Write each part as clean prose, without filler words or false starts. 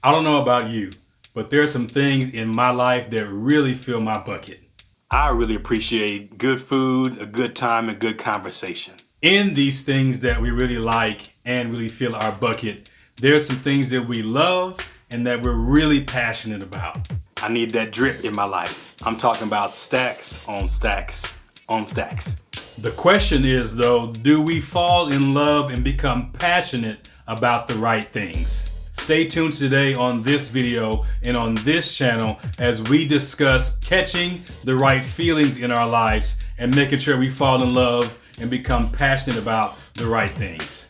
I don't know about you, but there are some things in my life that really fill my bucket. I really appreciate good food, a good time, and good conversation. In these things that we really like and really fill our bucket, there are some things that we love and that we're really passionate about. I need that drip in my life. I'm talking about stacks on stacks on stacks. The question is, though, do we fall in love and become passionate about the right things? Stay tuned today on this video and on this channel as we discuss catching the right feelings in our lives and making sure we fall in love and become passionate about the right things.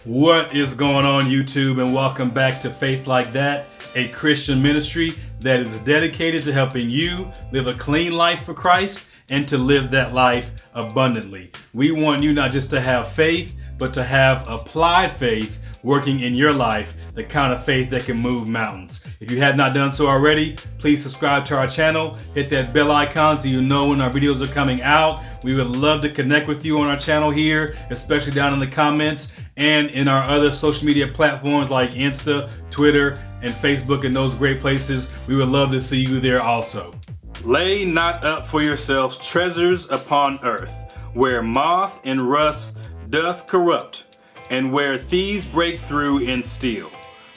What is going on, YouTube, and welcome back to Faith Like That, a Christian ministry that is dedicated to helping you live a clean life for Christ and to live that life abundantly. We want you not just to have faith, but to have applied faith working in your life, the kind of faith that can move mountains. If you have not done so already, please subscribe to our channel, hit that bell icon so you know when our videos are coming out. We would love to connect with you on our channel here, especially down in the comments and in our other social media platforms like Insta, Twitter, and Facebook, and those great places. We would love to see you there also. Lay not up for yourselves treasures upon earth, where moth and rust doth corrupt, and where thieves break through and steal.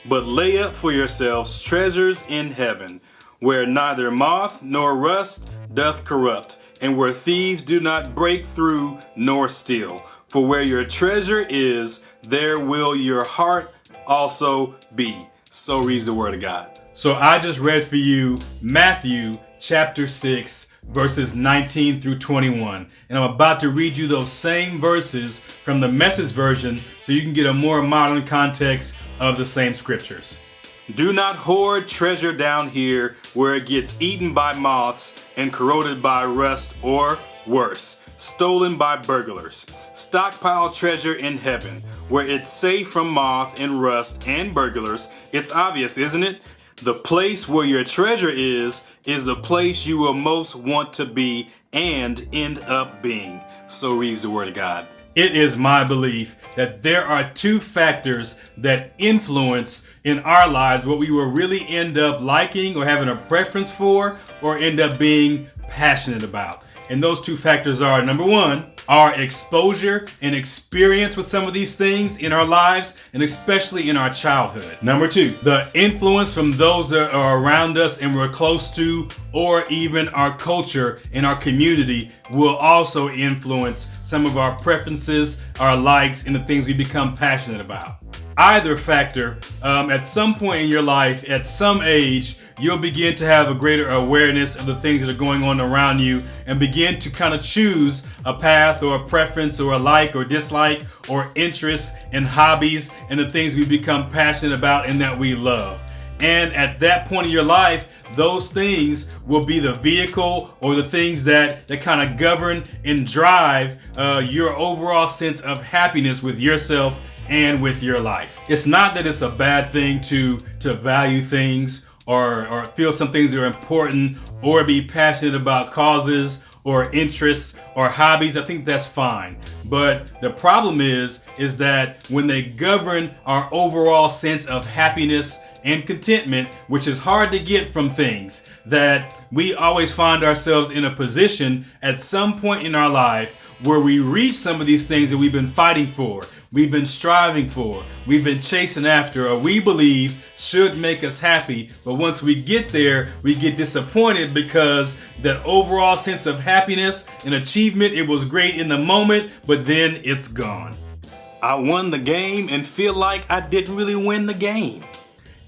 But lay up for yourselves treasures in heaven, where neither moth nor rust doth corrupt, and where thieves do not break through nor steal. For where your treasure is, there will your heart also be. So reads the word of God. So I just read for you Matthew chapter 6, verses 19 through 21. And I'm about to read you those same verses from the Message version so you can get a more modern context of the same scriptures. Do not hoard treasure down here where it gets eaten by moths and corroded by rust, or worse, stolen by burglars. Stockpile treasure in heaven where it's safe from moth and rust and burglars. It's obvious, isn't it? The place where your treasure is the place you will most want to be and end up being. So reads the word of God. It is my belief that there are two factors that influence in our lives what we will really end up liking or having a preference for or end up being passionate about. And those two factors are, number one, our exposure and experience with some of these things in our lives, and especially in our childhood. Number two, the influence from those that are around us and we're close to, or even our culture and our community will also influence some of our preferences, our likes, and the things we become passionate about. Either factor, at some point in your life, at some age, you'll begin to have a greater awareness of the things that are going on around you and begin to kind of choose a path or a preference or a like or dislike or interests and hobbies and the things we become passionate about and that we love. And at that point in your life, those things will be the vehicle or the things that kind of govern and drive your overall sense of happiness with yourself and with your life. It's not that it's a bad thing to value things or feel some things are important or be passionate about causes or interests or hobbies. I think that's fine. But the problem is that when they govern our overall sense of happiness and contentment, which is hard to get from things, that we always find ourselves in a position at some point in our life where we reach some of these things that we've been fighting for, we've been striving for, we've been chasing after, or we believe should make us happy. But once we get there, we get disappointed because that overall sense of happiness and achievement, it was great in the moment, but then it's gone. I won the game and feel like I didn't really win the game.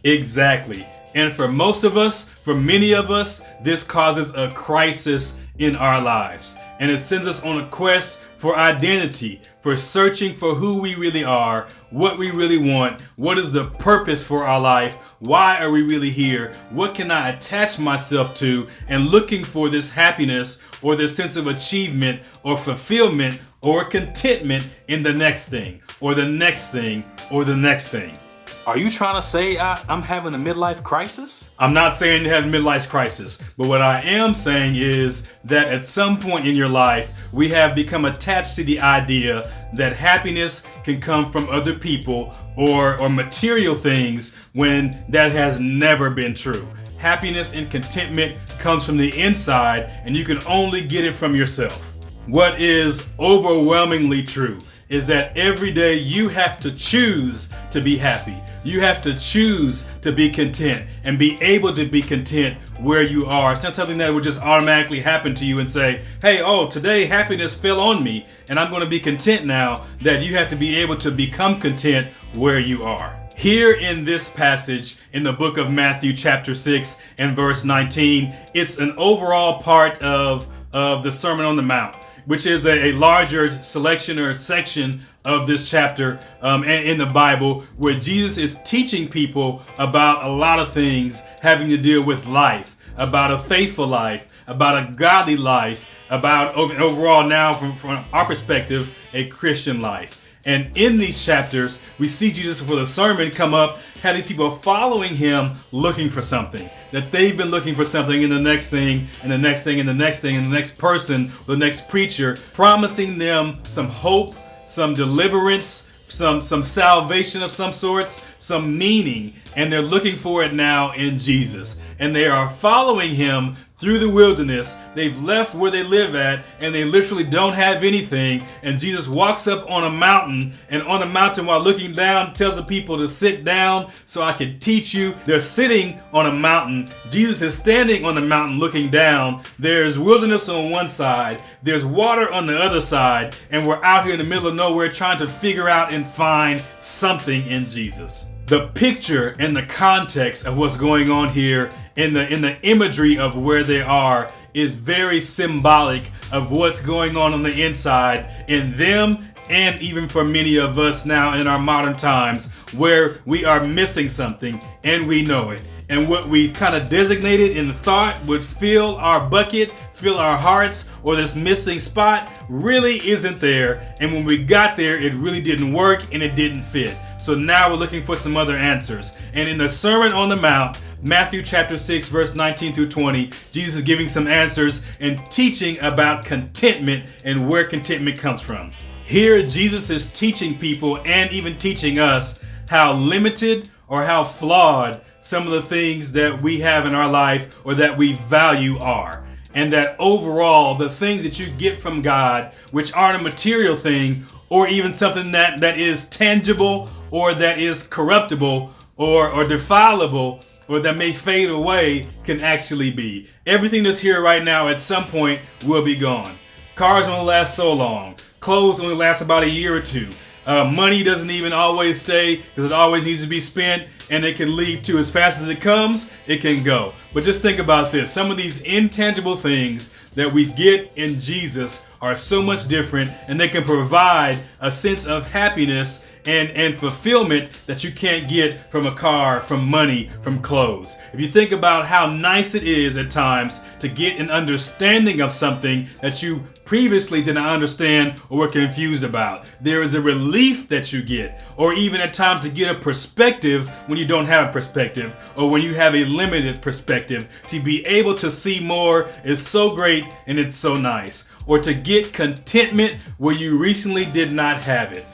Exactly. And for most of us, for many of us, this causes a crisis in our lives. And it sends us on a quest for identity, for searching for who we really are, what we really want, what is the purpose for our life, why are we really here, what can I attach myself to, and looking for this happiness or this sense of achievement or fulfillment or contentment in the next thing, or the next thing, or the next thing. Are you trying to say I'm having a midlife crisis? I'm not saying you have a midlife crisis, but what I am saying is that at some point in your life, we have become attached to the idea that happiness can come from other people or material things when that has never been true. Happiness and contentment comes from the inside, and you can only get it from yourself. What is overwhelmingly true is that every day you have to choose to be happy. You have to choose to be content and be able to be content where you are. It's not something that would just automatically happen to you and say, hey, today happiness fell on me and I'm going to be content now. That you have to be able to become content where you are. Here in this passage in the book of Matthew chapter 6 and verse 19, it's an overall part of the Sermon on the Mount, which is a larger selection or section of this chapter in the Bible, where Jesus is teaching people about a lot of things having to deal with life, about a faithful life, about a godly life, about overall now from our perspective, a Christian life. And in these chapters, we see Jesus for the sermon come up, having people following him looking for something. That they've been looking for something in the next thing, and the next thing, and the next thing, and the next person, the next preacher, promising them some hope, some deliverance, some salvation of some sorts, some meaning. And they're looking for it now in Jesus. And they are following him through the wilderness. They've left where they live at, and they literally don't have anything. And Jesus walks up on a mountain, and on the mountain while looking down tells the people to sit down so I can teach you. They're sitting on a mountain. Jesus is standing on the mountain looking down. There's wilderness on one side, there's water on the other side, and we're out here in the middle of nowhere trying to figure out and find something in Jesus. The picture and the context of what's going on here in the imagery of where they are is very symbolic of what's going on the inside in them, and even for many of us now in our modern times, where we are missing something and we know it. And what we kind of designated in thought would fill our bucket, fill our hearts, or this missing spot really isn't there. And when we got there, it really didn't work and it didn't fit. So now we're looking for some other answers. And in the Sermon on the Mount, Matthew chapter 6, verse 19 through 20, Jesus is giving some answers and teaching about contentment and where contentment comes from. Here, Jesus is teaching people and even teaching us how limited or how flawed some of the things that we have in our life or that we value are. And that overall, the things that you get from God, which aren't a material thing, or even something that is tangible, or that is corruptible, or defilable, or that may fade away, can actually be. Everything that's here right now at some point will be gone. Cars only last so long. Clothes only last about a year or two. Money doesn't even always stay, because it always needs to be spent, and it can leave too. As fast as it comes, it can go. But just think about this. Some of these intangible things that we get in Jesus are so much different, and they can provide a sense of happiness and fulfillment that you can't get from a car, from money, from clothes. If you think about how nice it is at times to get an understanding of something that you previously did not understand or were confused about, there is a relief that you get, or even at times to get a perspective when you don't have a perspective, or when you have a limited perspective. To be able to see more is so great, and it's so nice. Or to get contentment where you recently did not have it.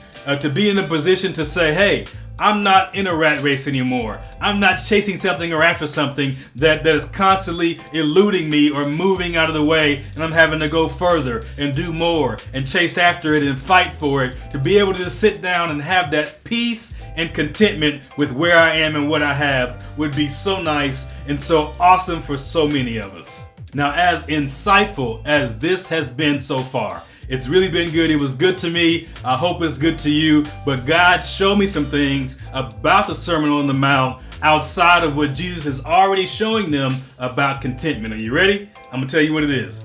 To be in a position to say, hey, I'm not in a rat race anymore. I'm not chasing something or after something that is constantly eluding me or moving out of the way, and I'm having to go further and do more and chase after it and fight for it. To be able to just sit down and have that peace and contentment with where I am and what I have would be so nice and so awesome for so many of us. Now, as insightful as this has been so far, it's really been good. It was good to me. I hope it's good to you. But God showed me some things about the Sermon on the Mount outside of what Jesus is already showing them about contentment. Are you ready? I'm going to tell you what it is.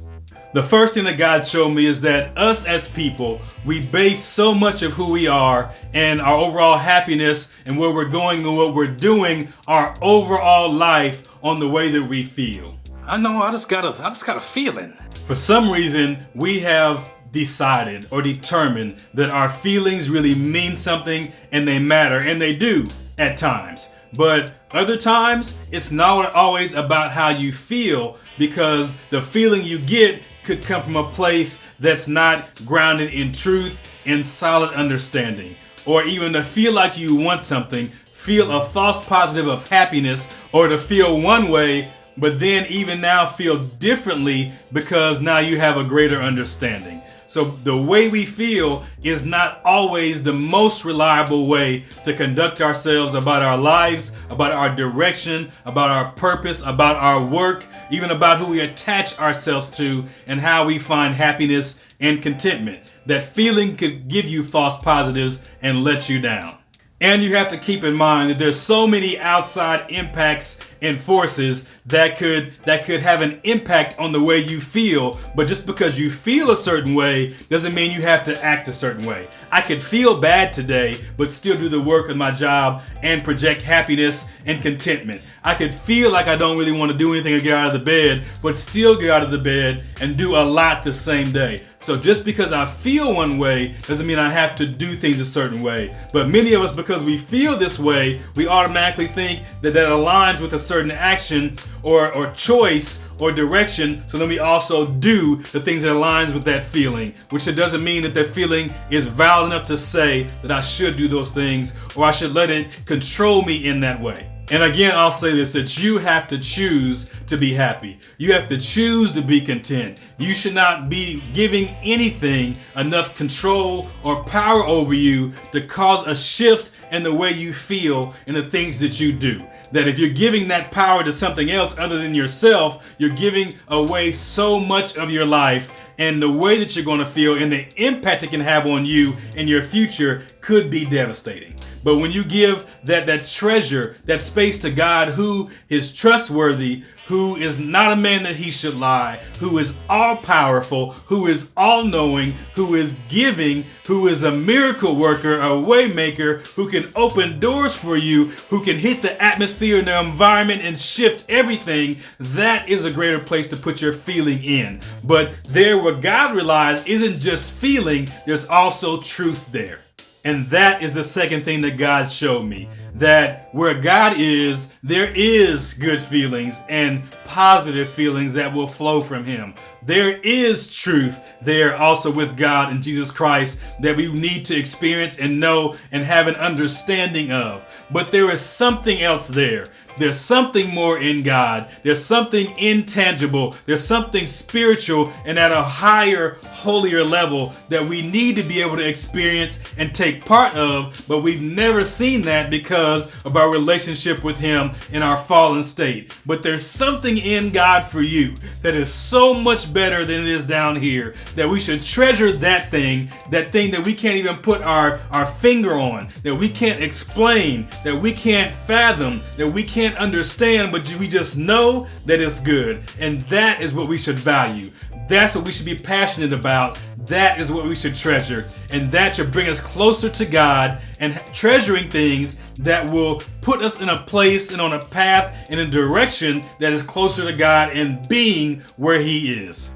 The first thing that God showed me is that us as people, we base so much of who we are and our overall happiness and where we're going and what we're doing, our overall life, on the way that we feel. I know, I just got a feeling. For some reason, we have decided or determined that our feelings really mean something, and they matter, and they do. at times. But other times, it's not always about how you feel, because the feeling you get could come from a place that's not grounded in truth and solid understanding. Or even to feel like you want something, feel a false positive of happiness, or to feel one way, but then even now feel differently because now you have a greater understanding. So the way we feel is not always the most reliable way to conduct ourselves about our lives, about our direction, about our purpose, about our work, even about who we attach ourselves to and how we find happiness and contentment. That feeling could give you false positives and let you down. And you have to keep in mind that there's so many outside impacts and forces that could have an impact on the way you feel. But just because you feel a certain way doesn't mean you have to act a certain way. I could feel bad today, but still do the work of my job and project happiness and contentment. I could feel like I don't really want to do anything or get out of the bed, but still get out of the bed and do a lot the same day. So just because I feel one way doesn't mean I have to do things a certain way. But many of us, because we feel this way, we automatically think that aligns with a certain action or choice or direction. So then we also do the things that aligns with that feeling, which it doesn't mean that feeling is valid enough to say that I should do those things or I should let it control me in that way. And again, I'll say this, that you have to choose to be happy. You have to choose to be content. You should not be giving anything enough control or power over you to cause a shift in the way you feel and the things that you do. That if you're giving that power to something else other than yourself, you're giving away so much of your life, and the way that you're going to feel and the impact it can have on you and your future could be devastating. But when you give that treasure, that space to God, who is trustworthy, who is not a man that he should lie, who is all powerful, who is all knowing, who is giving, who is a miracle worker, a way maker, who can open doors for you, who can hit the atmosphere and the environment and shift everything, that is a greater place to put your feeling in. But there where God relies isn't just feeling, there's also truth there. And that is the second thing that God showed me, that where God is, there is good feelings and positive feelings that will flow from him. There is truth there also with God and Jesus Christ that we need to experience and know and have an understanding of. But there is something else there. There's something more in God. There's something intangible. There's something spiritual and at a higher, holier level that we need to be able to experience and take part of, but we've never seen that because of our relationship with him in our fallen state. But there's something in God for you that is so much better than it is down here, that we should treasure that thing that we can't even put our finger on, that we can't explain, that we can't fathom, that we can't understand, but we just know that it's good. And that is what we should value. That's what we should be passionate about. That is what we should treasure. And that should bring us closer to God and treasuring things that will put us in a place and on a path and a direction that is closer to God and being where he is.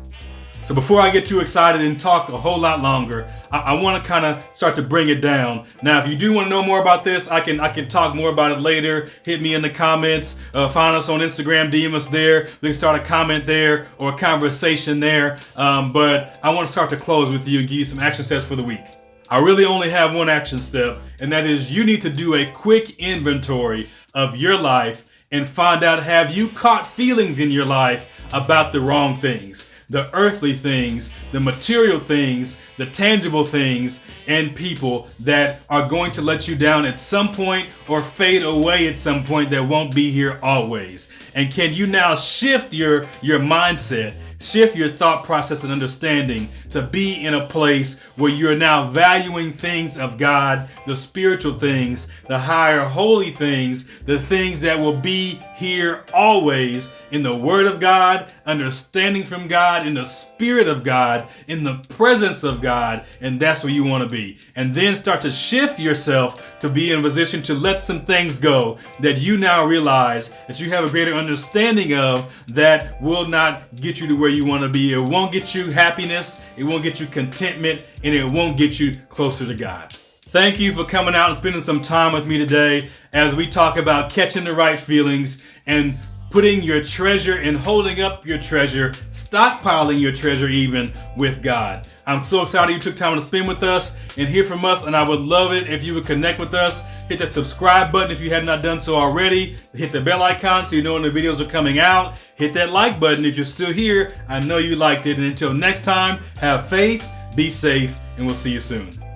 So before I get too excited and talk a whole lot longer, I want to kind of start to bring it down. Now, if you do want to know more about this, I can talk more about it later. Hit me in the comments. Find us on Instagram, DM us there. We can start a comment there or a conversation there. But I want to start to close with you and give you some action steps for the week. I really only have one action step, and that is you need to do a quick inventory of your life and find out, have you caught feelings in your life about the wrong things? The earthly things, the material things, the tangible things, and people that are going to let you down at some point or fade away at some point that won't be here always. And can you now shift your mindset, shift your thought process and understanding to be in a place where you're now valuing things of God, the spiritual things, the higher holy things, the things that will be here always in the Word of God, understanding from God, in the Spirit of God, in the presence of God, and that's where you want to be. And then start to shift yourself to be in a position to let some things go that you now realize that you have a greater understanding of that will not get you to where you want to be. It won't get you happiness, it won't get you contentment, and it won't get you closer to God. Thank you for coming out and spending some time with me today as we talk about catching the right feelings and putting your treasure and holding up your treasure, stockpiling your treasure even with God. I'm so excited you took time to spend with us and hear from us, and I would love it if you would connect with us. Hit that subscribe button if you have not done so already. Hit the bell icon so you know when the videos are coming out. Hit that like button if you're still here. I know you liked it. And until next time, have faith, be safe, and we'll see you soon.